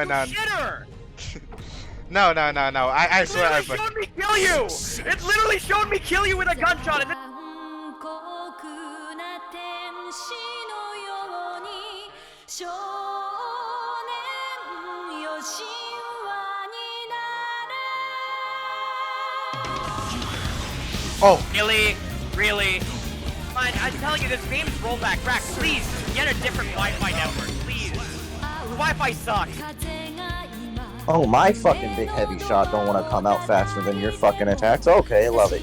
no, no. Shitter! No. I swear I. It literally showed me kill you! It literally showed me kill you with a gunshot and then Oh. Really? Really? Fine, I'm telling you, this game is rollback. Rack, please, get a different Wi-Fi network, please. The Wi-Fi sucks. Oh, my fucking big heavy shot don't want to come out faster than your fucking attacks? Okay, love it.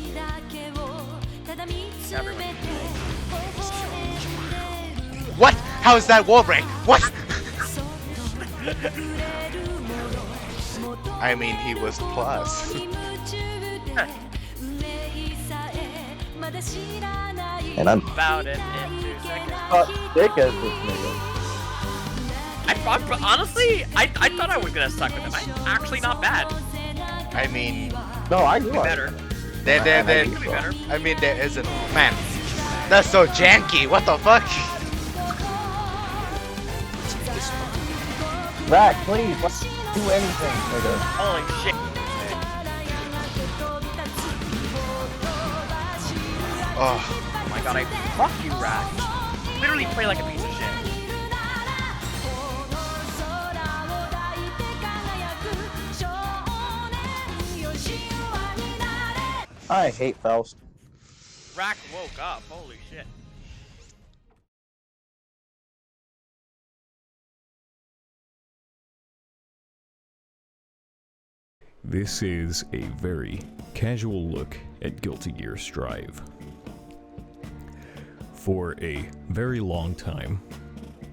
What? How is that wall break? What? I mean, he was plus. And I'm About it in 2 seconds. thick as this nigga. Honestly, I thought I was gonna suck with him. I'm actually not bad. I mean, No, I knew Be I better. there. Could be better. I mean, there isn't. Man, that's so janky. What the fuck? Rack, please, let's do anything, nigga. Holy shit. Oh, Oh my god, fuck you, Rack. Literally play like a piece of shit. I hate Faust. Rack woke up. Holy shit. This is a very casual look at Guilty Gear Strive. For a very long time,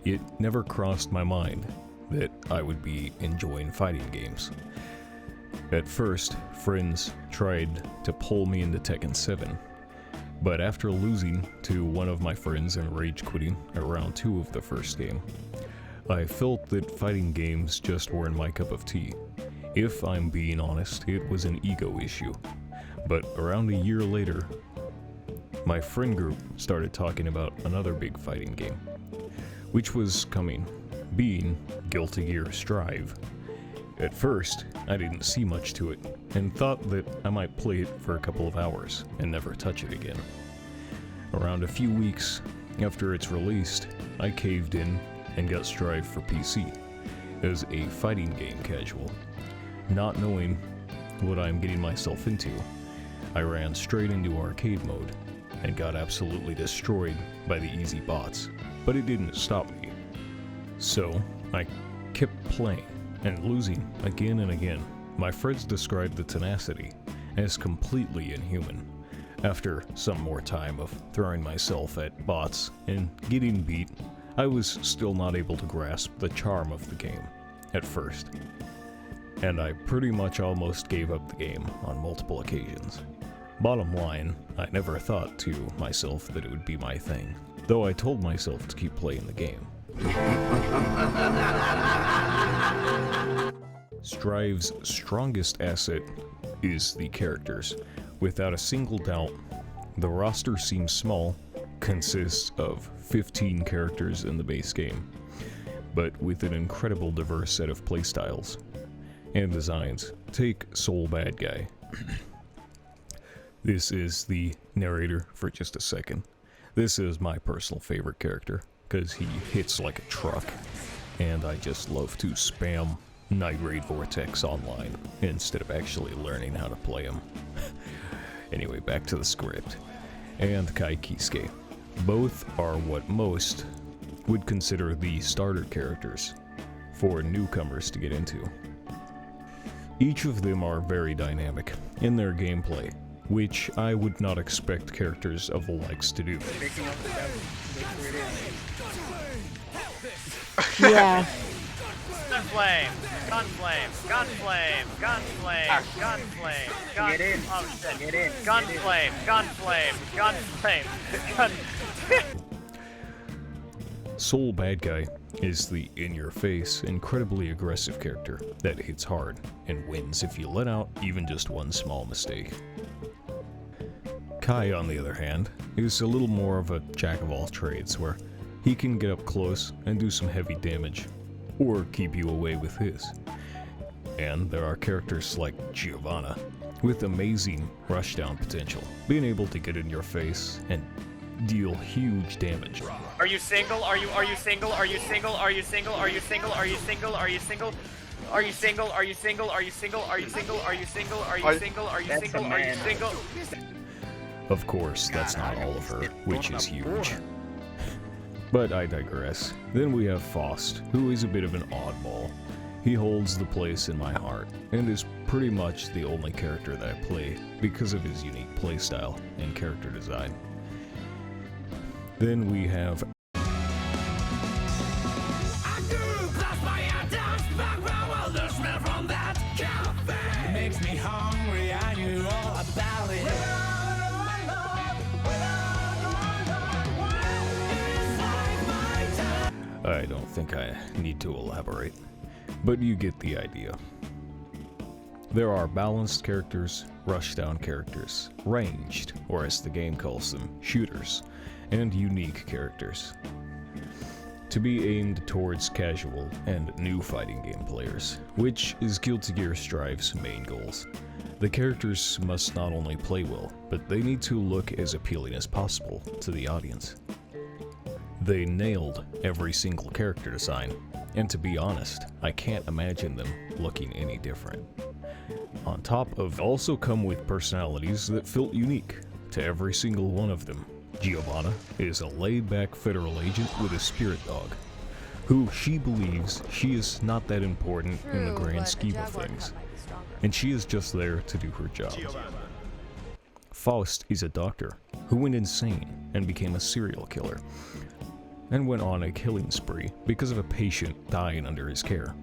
it never crossed my mind that I would be enjoying fighting games. At first, friends tried to pull me into Tekken 7, but after losing to one of my friends and rage quitting at round 2 of the first game, I felt that fighting games just weren't my cup of tea. If I'm being honest, it was an ego issue. But around a year later, my friend group started talking about another big fighting game, which was coming, being Guilty Gear Strive. At first, I didn't see much to it, and thought that I might play it for a couple of hours and never touch it again. Around a few weeks after it's released, I caved in and got Strive for PC as a fighting game casual. Not knowing what I'm getting myself into, I ran straight into arcade mode and got absolutely destroyed by the easy bots, but it didn't stop me. So, I kept playing and losing again and again. My friends described the tenacity as completely inhuman. After some more time of throwing myself at bots and getting beat, I was still not able to grasp the charm of the game at first. And I pretty much almost gave up the game on multiple occasions. Bottom line, I never thought to myself that it would be my thing, though I told myself to keep playing the game. Strive's strongest asset is the characters. Without a single doubt, the roster seems small, consists of 15 characters in the base game, but with an incredible diverse set of playstyles and designs. Take Soul Bad Guy. This is the narrator for just a second. This is my personal favorite character, because he hits like a truck, and I just love to spam Night Raid Vortex online, instead of actually learning how to play him. Anyway, back to the script. And Kai Kisuke. Both are what most would consider the starter characters for newcomers to get into. Each of them are very dynamic in their gameplay, which I would not expect characters of the likes to do. Yeah. Gunflame! Gunflame! Gunflame! Gunflame! Gunflame! Get in. Oh shit! Get in. Gunflame! Gunflame! Gunflame! Gun. Soul Bad Guy is the in-your-face, incredibly aggressive character that hits hard and wins if you let out even just one small mistake. Kai, on the other hand, is a little more of a jack-of-all-trades, where he can get up close and do some heavy damage, or keep you away with his. And there are characters like Giovanna, with amazing rushdown potential, being able to get in your face and deal huge damage. Are you single? Are you single? Are you single? Are you single? Are you single? Are you single? Are you single? Are you single? Are you single? Are you single? Are you single? Are you single? Are you single? Are you single? Are you single? Of course, that's not all of her, which is huge. But I digress. Then we have Faust, who is a bit of an oddball. He holds the place in my heart, and is pretty much the only character that I play because of his unique playstyle and character design. Then we have makes me hungry, I knew all about it. I don't think I need to elaborate, but you get the idea. There are balanced characters, rushdown characters, ranged, or as the game calls them, shooters, and unique characters. To be aimed towards casual and new fighting game players, which is Guilty Gear Strive's main goals. The characters must not only play well, but they need to look as appealing as possible to the audience. They nailed every single character design, and to be honest, I can't imagine them looking any different. On top of also come with personalities that felt unique to every single one of them. Giovanna is a laid-back federal agent with a spirit dog, who she believes she is not that important in the grand scheme of things, and she is just there to do her job. Faust is a doctor who went insane and became a serial killer, and went on a killing spree because of a patient dying under his care.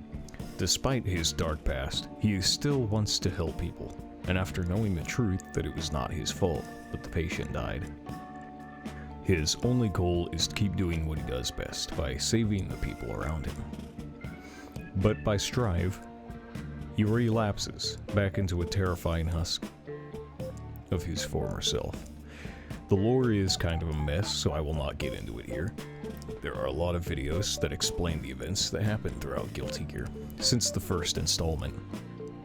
Despite his dark past, he still wants to help people, and after knowing the truth that it was not his fault that the patient died, his only goal is to keep doing what he does best by saving the people around him. But by Strive, he relapses back into a terrifying husk of his former self. The lore is kind of a mess, so I will not get into it here. There are a lot of videos that explain the events that happened throughout Guilty Gear since the first installment.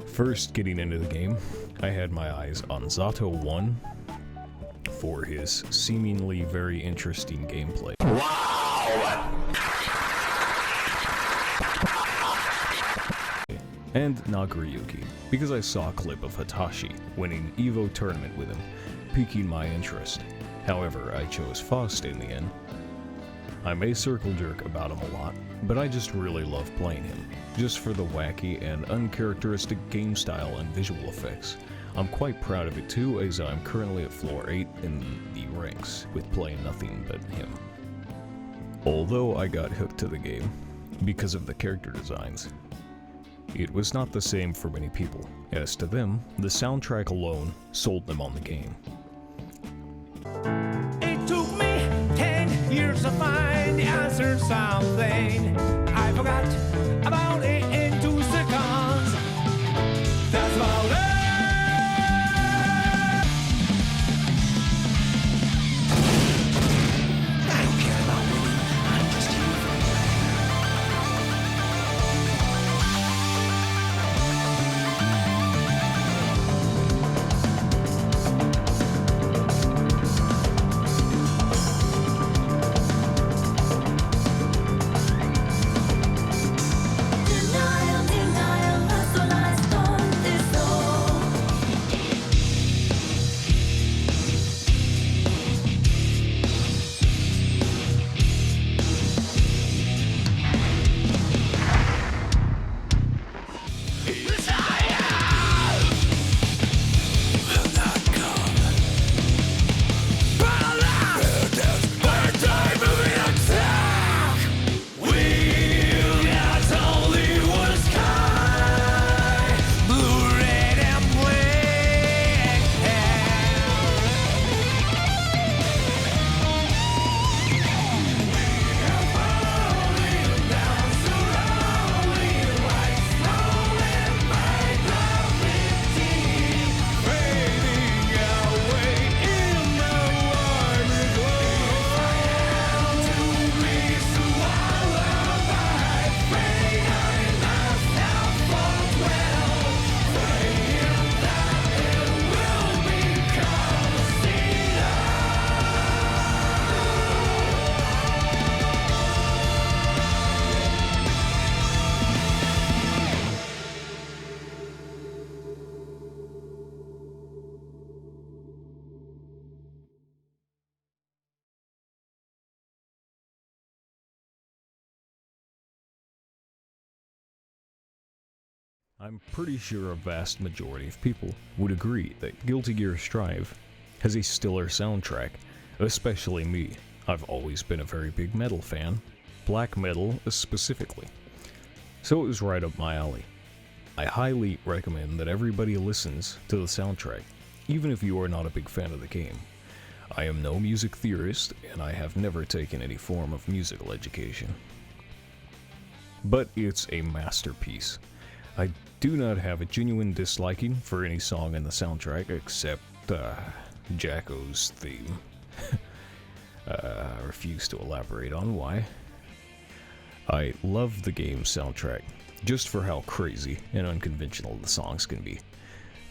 First getting into the game, I had my eyes on Zato 1 for his seemingly very interesting gameplay. And Nagoriyuki, because I saw a clip of Hitachi winning EVO tournament with him, piquing my interest. However, I chose Faust in the end. I may circle jerk about him a lot, but I just really love playing him, just for the wacky and uncharacteristic game style and visual effects. I'm quite proud of it too, as I'm currently at floor 8 in the ranks, with playing nothing but him. Although I got hooked to the game, because of the character designs, it was not the same for many people, as to them, the soundtrack alone sold them on the game. It took me 10 years to find the answer to something I forgot about it in 2 seconds. That's about it. I don't care about winning. I'm just here for the I'm pretty sure a vast majority of people would agree that Guilty Gear Strive has a stellar soundtrack, especially me. I've always been a very big metal fan, black metal specifically, so it was right up my alley. I highly recommend that everybody listens to the soundtrack, even if you are not a big fan of the game. I am no music theorist, and I have never taken any form of musical education. But it's a masterpiece. I do not have a genuine disliking for any song in the soundtrack except Jacko's theme. I refuse to elaborate on why. I love the game's soundtrack, just for how crazy and unconventional the songs can be.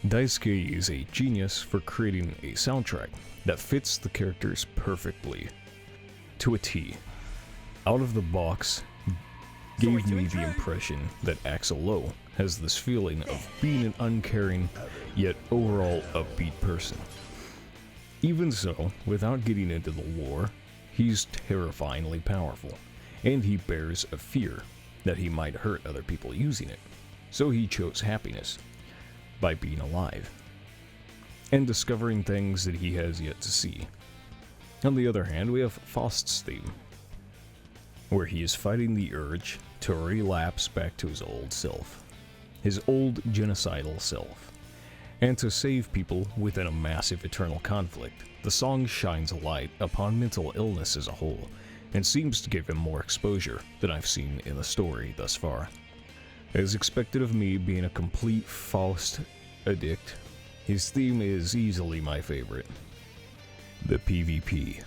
Daisuke is a genius for creating a soundtrack that fits the characters perfectly, to a T. Out of the box, gave me the impression that Axl Lowe has this feeling of being an uncaring, yet overall upbeat person. Even so, without getting into the lore, he's terrifyingly powerful, and he bears a fear that he might hurt other people using it. So he chose happiness by being alive and discovering things that he has yet to see. On the other hand, we have Faust's theme, where he is fighting the urge to relapse back to his old self, his old genocidal self, and to save people within a massive eternal conflict. The song shines a light upon mental illness as a whole, and seems to give him more exposure than I've seen in the story thus far. As expected of me being a complete Faust addict, his theme is easily my favorite. The PvP.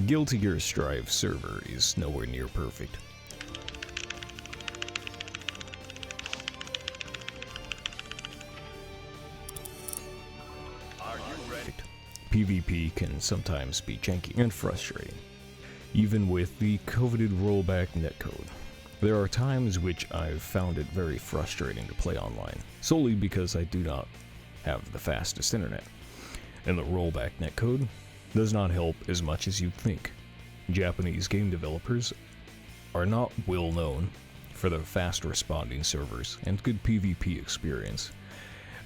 Guilty Gear Strive server is nowhere near perfect. PvP can sometimes be janky and frustrating, even with the coveted rollback netcode. There are times which I've found it very frustrating to play online, solely because I do not have the fastest internet, and the rollback netcode does not help as much as you'd think. Japanese game developers are not well known for their fast responding servers and good PvP experience,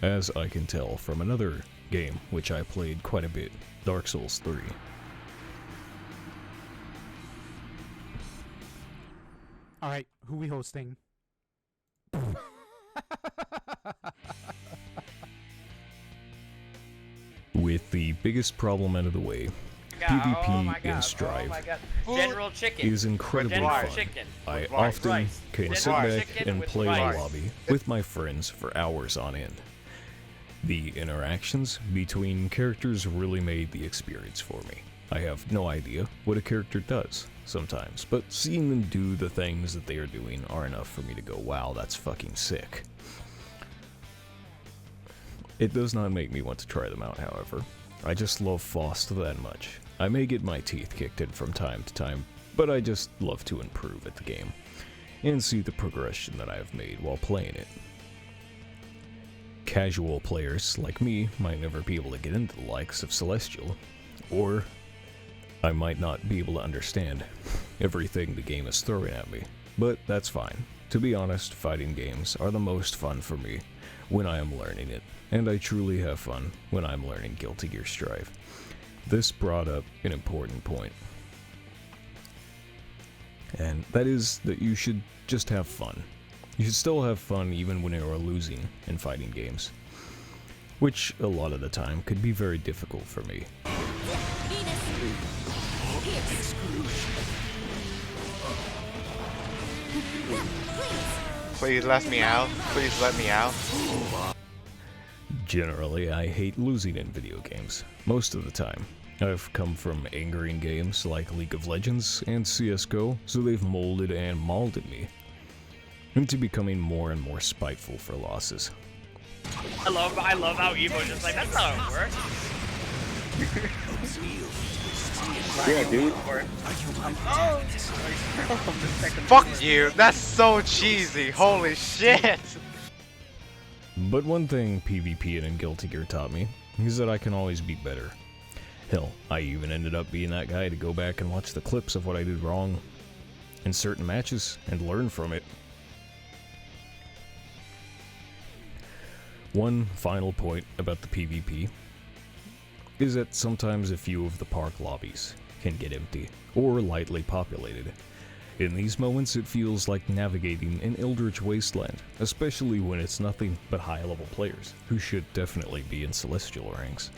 as I can tell from another game which I played quite a bit, Dark Souls 3. Alright, who we hosting? With the biggest problem out of the way, PvP in Strive General Chicken. is incredibly General fun. Chicken. I With often rice. can sit General back Chicken and with play in rice. the lobby with my friends for hours on end. The interactions between characters really made the experience for me. I have no idea what a character does sometimes, but seeing them do the things that they are doing are enough for me to go, wow, that's fucking sick. It does not make me want to try them out, however. I just love Faust that much. I may get my teeth kicked in from time to time, but I just love to improve at the game and see the progression that I have made while playing it. Casual players like me might never be able to get into the likes of Celestial, or I might not be able to understand everything the game is throwing at me, but that's fine. To be honest, fighting games are the most fun for me when I am learning it, and I truly have fun when I'm learning Guilty Gear Strive. This brought up an important point, and that is that you should just have fun. You should still have fun even when you are losing in fighting games, which a lot of the time could be very difficult for me. Please let me out. Please let me out. Generally, I hate losing in video games, most of the time. I've come from angering games like League of Legends and CSGO, so they've molded and molded me into becoming more and more spiteful for losses. I love how Evo just like, that's not how it works. Yeah, dude. Fuck you. That's so cheesy. Holy shit. But one thing PvP and Guilty Gear taught me is that I can always be better. Hell, I even ended up being that guy to go back and watch the clips of what I did wrong in certain matches and learn from it. One final point about the PvP is that sometimes a few of the park lobbies can get empty or lightly populated. In these moments, it feels like navigating an eldritch wasteland, especially when it's nothing but high-level players, who should definitely be in celestial ranks.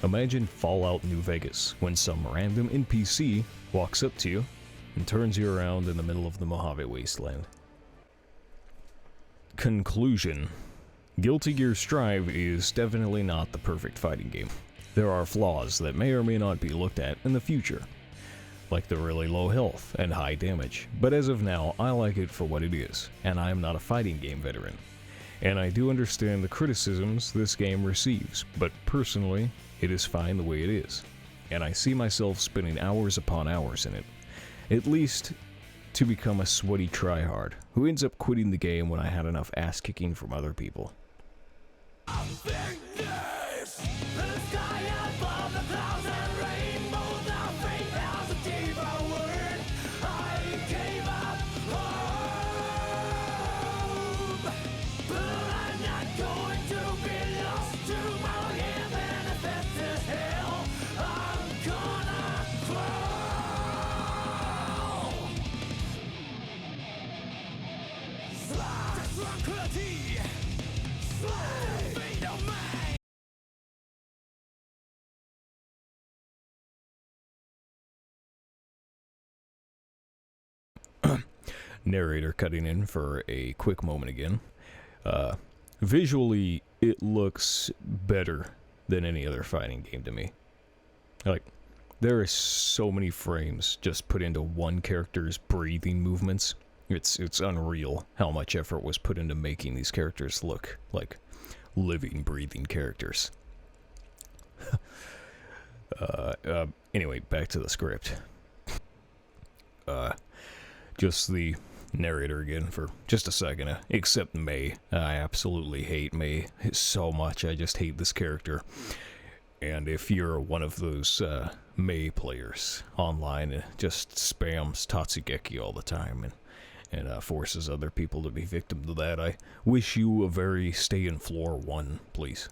Imagine Fallout New Vegas, when some random NPC walks up to you and turns you around in the middle of the Mojave Wasteland. Conclusion. Guilty Gear Strive is definitely not the perfect fighting game. There are flaws that may or may not be looked at in the future, like the really low health and high damage, but as of now, I like it for what it is, and I am not a fighting game veteran. And I do understand the criticisms this game receives, but personally, it is fine the way it is, and I see myself spending hours upon hours in it, at least to become a sweaty tryhard who ends up quitting the game when I had enough ass-kicking from other people. Narrator cutting in for a quick moment again. Visually, it looks better than any other fighting game to me. Like, there are so many frames just put into one character's breathing movements. It's unreal how much effort was put into making these characters look like living, breathing characters. Anyway, back to the script. Just the narrator again for just a second, except May. I absolutely hate May so much. I just hate this character. And if you're one of those May players online and just spams Tatsugeki all the time and forces other people to be victim to that, I wish you a very stay in floor 1, please.